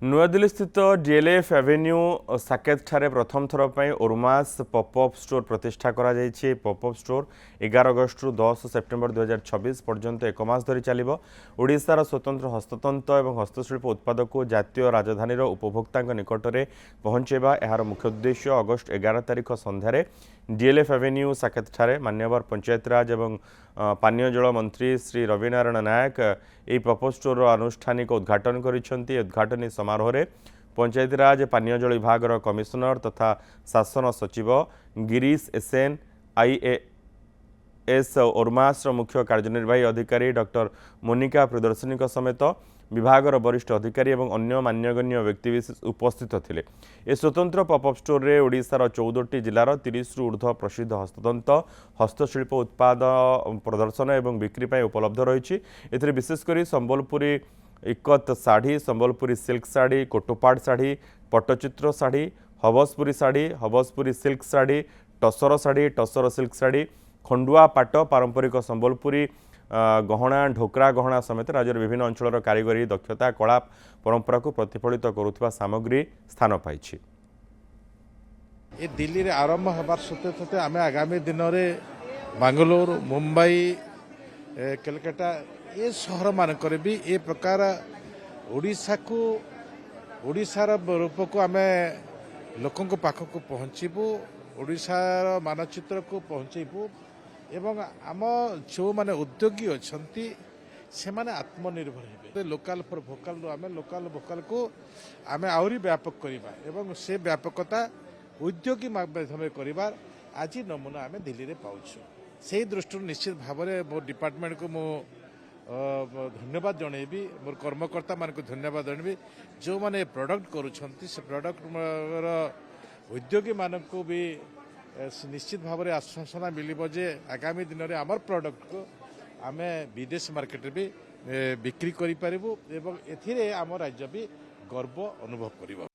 नुआदिल्ली स्थित DLF Avenue Saket ठारे प्रथम थर पर ओरमास पॉपअप स्टोर प्रतिष्ठा करा जायछि। पॉपअप स्टोर 11 अगस्त रु 10 सेप्टेम्बर 2026 पर्यंत एक मास धरी चलिबो। ओडिशार स्वतंत्र हस्ततंत्र और हस्तशिल्प उत्पाद को जातीय राजधानी उपभोक्ता निकटने पहुंचेबा एहार मुख्य उद्देश्य। अगस्त 11 तारिख संध्यारे डीएलएफ एवेन्यू साकेत ठारे मान्यवर पंचायतराज और पानीय जल मंत्री श्री रविनारायण नायक यह पॉपअप स्टोर आनुष्ठानिक उद्घाटन करिसेंती। उद्घाटनी समारोह में पंचायतराज पानीय जल विभाग कमिशनर तथा शासन सचिव गिरीश एसएन आईएएस ओरमास मुख्य कार्यनिर्वाही अधिकारी डॉक्टर मोनिका प्रियदर्शनी समेत विभाग वरिष्ठ अधिकारी और अन्य मान्यगण्य व्यक्तिविशेष उपस्थित थे। ए स्वतंत्र पॉपअप स्टोर रे ओडिशार 14टी जिलार 30 रु ऊर्ध्व प्रसिद्ध हस्ततंत्र हस्तशिल्प उत्पाद प्रदर्शन और बिक्री पर उपलब्ध रही। एथिरे विशेषकर संबलपुरी इकत शाढ़ी, संबलपुरी सिल्क शाढ़ी, कोटोपाड़ शाढ़ी, पट्टचित्र शाढ़ी, हबसपुरी शाढ़ी, हबसपुरी सिल्क शाढ़ी, टसर शाढ़ी, टसर सिल्क शाढ़ी, खंडुआ पाट, पारंपरिक संबलपुरी गहना, ढोकरा गहना समेत राज्यर विभिन्न अंचल कारीगरी दक्षता कला परंपरा को प्रतिफलित करुवा सामग्री स्थान पाई। ये दिल्ली रे आरंभ हबार सते सते आमे आगामी दिन में बांगलोर, मुंबई, कलकत्ता ये सहर मानक भी ए प्रकार ओडिशा को ओडिशार रूप को आमे लोकों को पाख को पहुँचबू, ओडिशार मानचित्र को पहुँचबू एवं आम जो माने उद्योगी अच्छी से माने आत्मनिर्भर हे। लोकाल फॉर भोकाल आमे लोकाल भोकाल को आमे आहरी व्यापक करिबा एवं से व्यापकता उद्योगी माध्यम करिबार आज नमूना आमे दिल्ली रे पाउछु। से दृष्टि निश्चित भाव में मो डिपार्टमेंट को मो धन्यवाद जनइबी, मोर कर्मकर्ता मान को धन्यवाद जनइबी जो माने प्रोडक्ट करूछंती से प्रोडक्ट उद्योगी मान को भी निश्चित भाव में आश्वासना मिलिबो जे आगामी दिन में आमर प्रोडक्ट को आमे विदेश मार्केट भी बिक्री करि परिबु एवं एथिरे आम राज्य भी गर्व अनुभव करिबो।